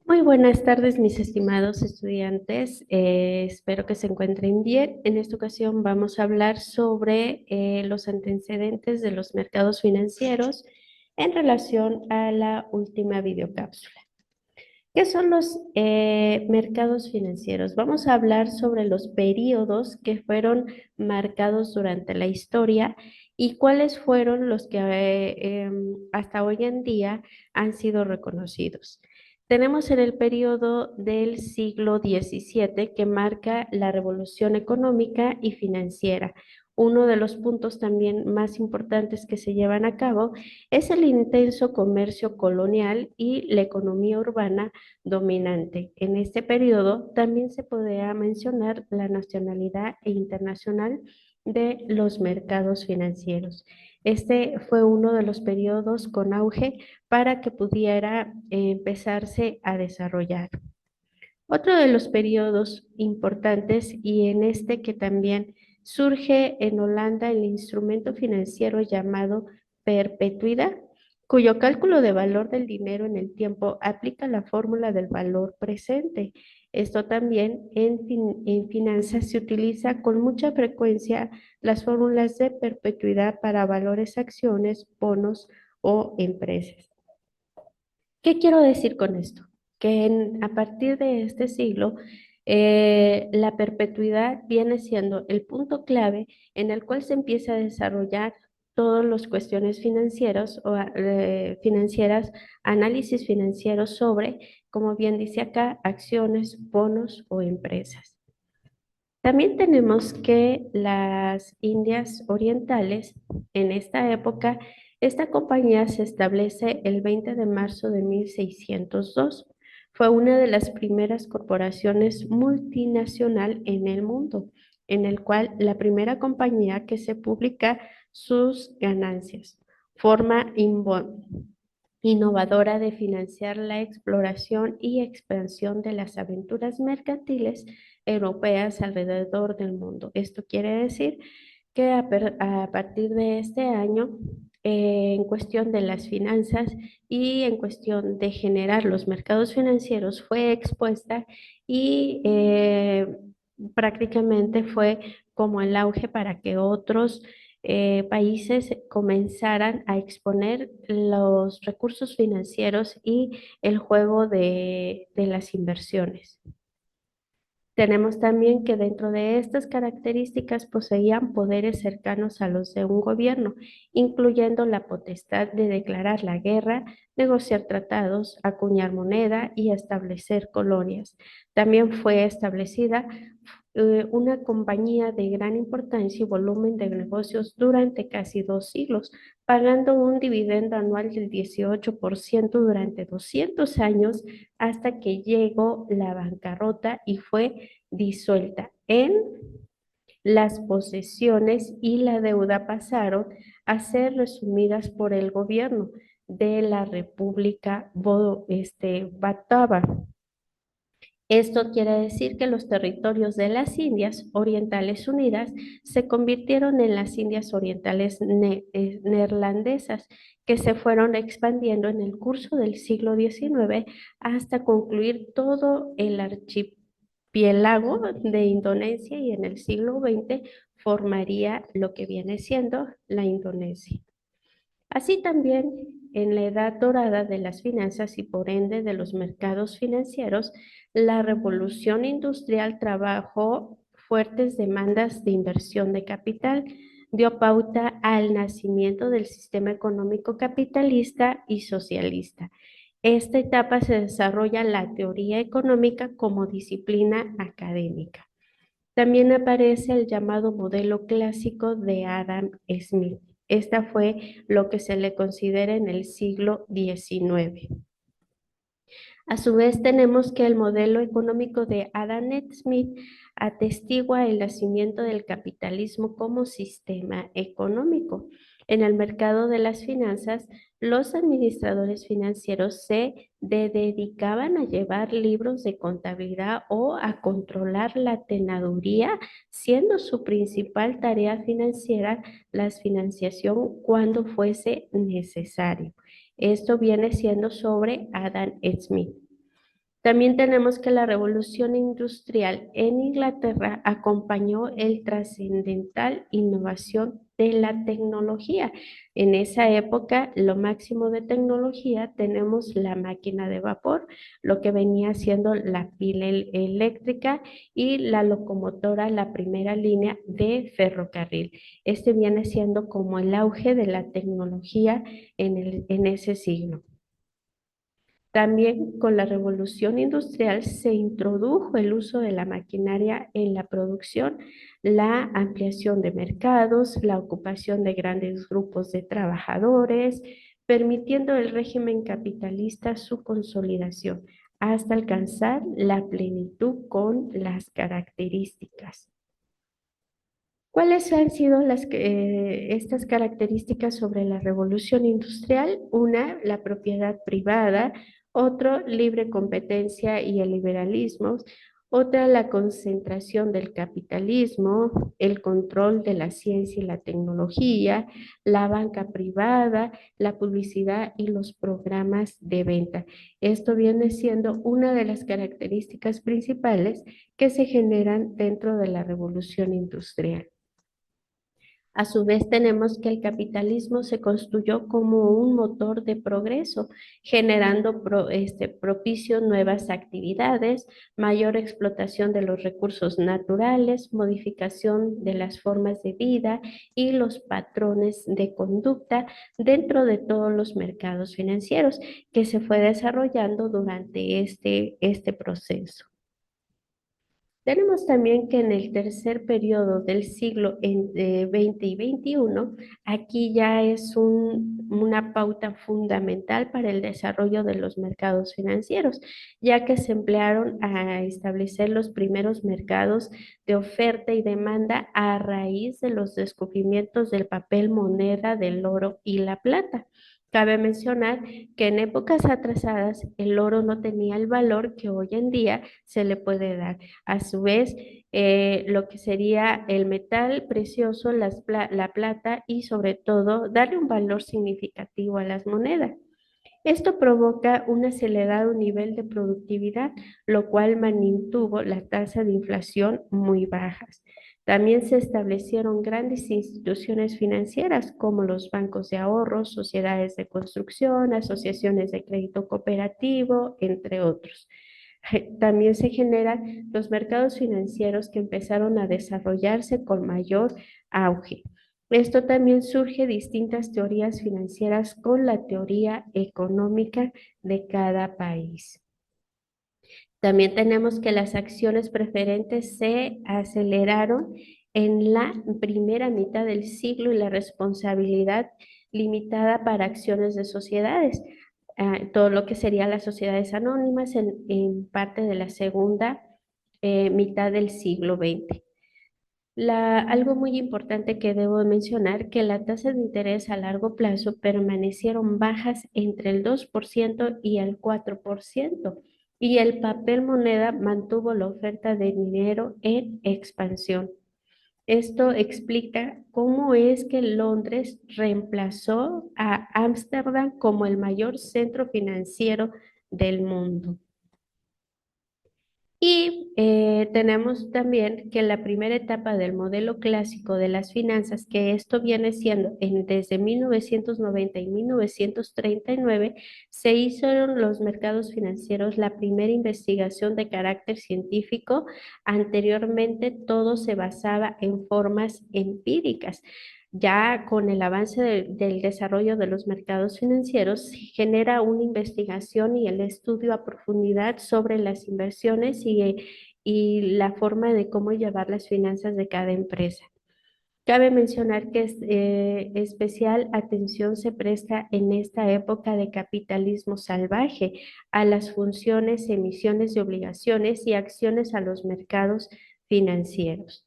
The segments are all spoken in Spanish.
Muy buenas tardes, mis estimados estudiantes. Espero que se encuentren bien. En esta ocasión vamos a hablar sobre los antecedentes de los mercados financieros en relación a la última videocápsula. ¿Qué son los mercados financieros? Vamos a hablar sobre los periodos que fueron marcados durante la historia y cuáles fueron los que hasta hoy en día han sido reconocidos. Tenemos en el periodo del siglo XVII que marca la revolución económica y financiera. Uno de los puntos también más importantes que se llevan a cabo es el intenso comercio colonial y la economía urbana dominante. En este periodo también se podría mencionar la nacionalidad e internacional de los mercados financieros. Este fue uno de los periodos con auge para que pudiera empezarse a desarrollar. Otro de los periodos importantes y en este que también surge en Holanda el instrumento financiero llamado perpetuidad, cuyo cálculo de valor del dinero en el tiempo aplica la fórmula del valor presente. Esto también en finanzas se utiliza con mucha frecuencia las fórmulas de perpetuidad para valores, acciones, bonos o empresas. ¿Qué quiero decir con esto? Que a partir de este siglo, la perpetuidad viene siendo el punto clave en el cual se empieza a desarrollar todas las cuestiones financieras financieras, análisis financieros sobre, como bien dice acá, acciones, bonos o empresas. También tenemos que las Indias Orientales, en esta época, esta compañía se establece el 20 de marzo de 1602. Fue una de las primeras corporaciones multinacional en el mundo, en el cual la primera compañía que se publica sus ganancias. Forma innovadora de financiar la exploración y expansión de las aventuras mercantiles europeas alrededor del mundo. Esto quiere decir que a partir de este año, en cuestión de las finanzas y en cuestión de generar los mercados financieros, fue expuesta y prácticamente fue como el auge para que otros países comenzaran a exponer los recursos financieros y el juego de las inversiones. Tenemos también que dentro de estas características poseían poderes cercanos a los de un gobierno, incluyendo la potestad de declarar la guerra, negociar tratados, acuñar moneda y establecer colonias. También fue establecida una compañía de gran importancia y volumen de negocios durante casi 2 siglos, pagando un dividendo anual del 18% durante 200 años hasta que llegó la bancarrota y fue disuelta en las posesiones y la deuda pasaron a ser resumidas por el gobierno de la República Batava. Esto quiere decir que los territorios de las Indias Orientales Unidas se convirtieron en las Indias Orientales neerlandesas, que se fueron expandiendo en el curso del siglo XIX hasta concluir todo el archipiélago de Indonesia y en el siglo XX formaría lo que viene siendo la Indonesia. Así también, en la edad dorada de las finanzas y por ende de los mercados financieros, la revolución industrial trajo fuertes demandas de inversión de capital, dio pauta al nacimiento del sistema económico capitalista y socialista. Esta etapa se desarrolla la teoría económica como disciplina académica. También aparece el llamado modelo clásico de Adam Smith. Esta fue lo que se le considera en el siglo XIX. A su vez, tenemos que el modelo económico de Adam Smith atestigua el nacimiento del capitalismo como sistema económico. En el mercado de las finanzas, los administradores financieros dedicaban a llevar libros de contabilidad o a controlar la tenaduría, siendo su principal tarea financiera la financiación cuando fuese necesario. Esto viene siendo sobre Adam Smith. También tenemos que la revolución industrial en Inglaterra acompañó el trascendental innovación de la tecnología. En esa época, lo máximo de tecnología tenemos la máquina de vapor, lo que venía siendo la pila eléctrica y la locomotora, la primera línea de ferrocarril. Este viene siendo como el auge de la tecnología en ese siglo. También con la revolución industrial se introdujo el uso de la maquinaria en la producción, la ampliación de mercados, la ocupación de grandes grupos de trabajadores, permitiendo el régimen capitalista su consolidación hasta alcanzar la plenitud con las características. ¿Cuáles han sido estas características sobre la revolución industrial? Una, la propiedad privada; otro, libre competencia y el liberalismo; otra, la concentración del capitalismo; el control de la ciencia y la tecnología; la banca privada; la publicidad y los programas de venta. Esto viene siendo una de las características principales que se generan dentro de la revolución industrial. A su vez, tenemos que el capitalismo se construyó como un motor de progreso, generando propicio nuevas actividades, mayor explotación de los recursos naturales, modificación de las formas de vida y los patrones de conducta dentro de todos los mercados financieros que se fue desarrollando durante este proceso. Tenemos también que en el tercer periodo del siglo XX y XXI, aquí ya es una pauta fundamental para el desarrollo de los mercados financieros, ya que se emplearon a establecer los primeros mercados de oferta y demanda a raíz de los descubrimientos del papel moneda, del oro y la plata. Cabe mencionar que en épocas atrasadas el oro no tenía el valor que hoy en día se le puede dar. A su vez, lo que sería el metal precioso, la plata y sobre todo darle un valor significativo a las monedas. Esto provoca un acelerado nivel de productividad, lo cual mantuvo la tasa de inflación muy bajas. También se establecieron grandes instituciones financieras como los bancos de ahorros, sociedades de construcción, asociaciones de crédito cooperativo, entre otros. También se generan los mercados financieros que empezaron a desarrollarse con mayor auge. Esto también surge distintas teorías financieras con la teoría económica de cada país. También tenemos que las acciones preferentes se aceleraron en la primera mitad del siglo y la responsabilidad limitada para acciones de sociedades, todo lo que serían las sociedades anónimas en parte de la segunda mitad del siglo XX. Algo muy importante que debo mencionar, que la tasa de interés a largo plazo permanecieron bajas entre el 2% y el 4%, y el papel moneda mantuvo la oferta de dinero en expansión. Esto explica cómo es que Londres reemplazó a Ámsterdam como el mayor centro financiero del mundo. Y tenemos también que la primera etapa del modelo clásico de las finanzas, que esto viene siendo desde 1990 y 1939, se hicieron los mercados financieros la primera investigación de carácter científico. Anteriormente todo se basaba en formas empíricas. Ya con el avance del desarrollo de los mercados financieros, se genera una investigación y el estudio a profundidad sobre las inversiones y la forma de cómo llevar las finanzas de cada empresa. Cabe mencionar que especial atención se presta en esta época de capitalismo salvaje a las funciones, emisiones de obligaciones y acciones a los mercados financieros.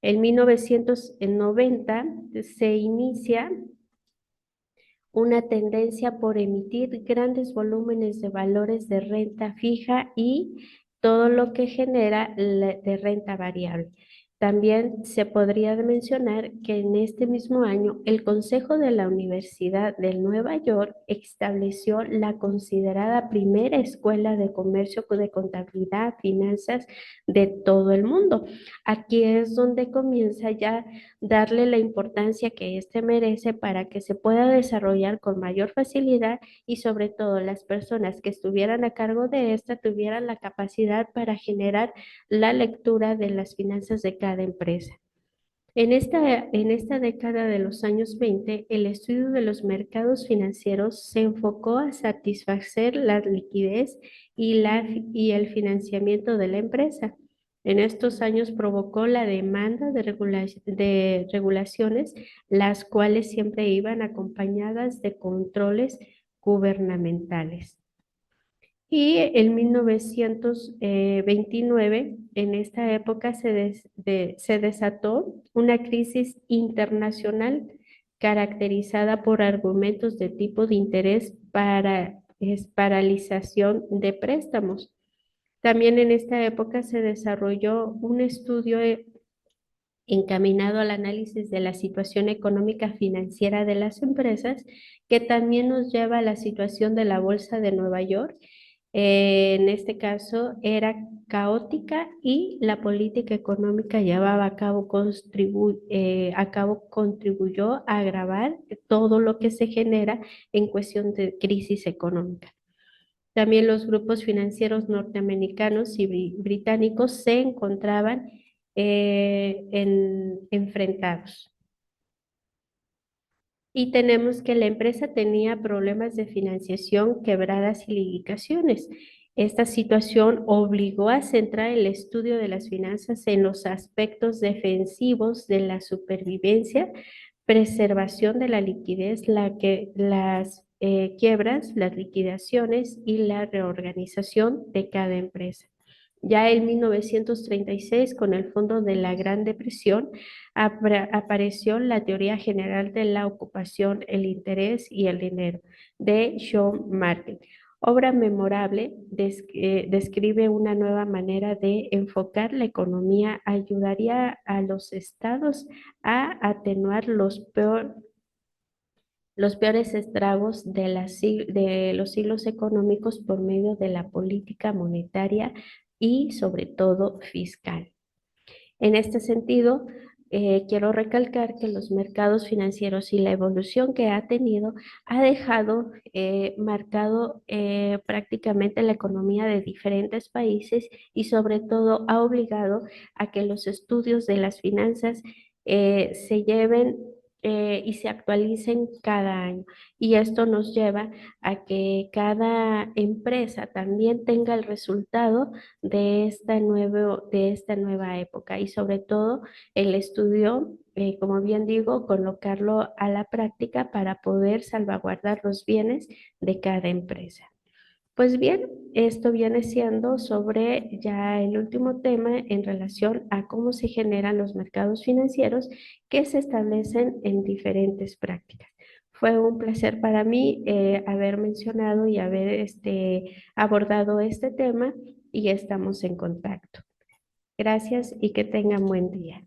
En 1990 se inicia una tendencia por emitir grandes volúmenes de valores de renta fija y todo lo que genera de renta variable. También se podría mencionar que en este mismo año el Consejo de la Universidad de Nueva York estableció la considerada primera escuela de comercio de contabilidad, finanzas de todo el mundo. Aquí es donde comienza ya darle la importancia que éste merece para que se pueda desarrollar con mayor facilidad y sobre todo las personas que estuvieran a cargo de esta tuvieran la capacidad para generar la lectura de las finanzas de cada empresa. En esta década de los años 20, el estudio de los mercados financieros se enfocó a satisfacer la liquidez y el financiamiento de la empresa. En estos años provocó la demanda de regulaciones, las cuales siempre iban acompañadas de controles gubernamentales. Y en 1929, en esta época, se desató una crisis internacional caracterizada por argumentos de tipo de interés para paralización de préstamos. También en esta época se desarrolló un estudio encaminado al análisis de la situación económica financiera de las empresas, que también nos lleva a la situación de la Bolsa de Nueva York. En este caso era caótica y la política económica llevaba a cabo contribuyó a agravar todo lo que se genera en cuestión de crisis económica. También los grupos financieros norteamericanos y británicos se encontraban enfrentados. Y tenemos que la empresa tenía problemas de financiación, quebradas y litigaciones. Esta situación obligó a centrar el estudio de las finanzas en los aspectos defensivos de la supervivencia, preservación de la liquidez, las quiebras, las liquidaciones y la reorganización de cada empresa. Ya en 1936, con el fondo de la Gran Depresión, apareció la teoría general de la ocupación, el interés y el dinero de John Martin. Obra memorable, describe una nueva manera de enfocar la economía, ayudaría a los estados a atenuar los peores estragos de los siglos económicos por medio de la política monetaria y sobre todo fiscal. En este sentido, quiero recalcar que los mercados financieros y la evolución que ha tenido ha dejado marcado prácticamente la economía de diferentes países y sobre todo ha obligado a que los estudios de las finanzas se lleven y se actualicen cada año. Y esto nos lleva a que cada empresa también tenga el resultado de esta nueva época y sobre todo el estudio, como bien digo, colocarlo a la práctica para poder salvaguardar los bienes de cada empresa. Pues bien, esto viene siendo sobre ya el último tema en relación a cómo se generan los mercados financieros que se establecen en diferentes prácticas. Fue un placer para mí haber mencionado y haber abordado este tema y estamos en contacto. Gracias y que tengan buen día.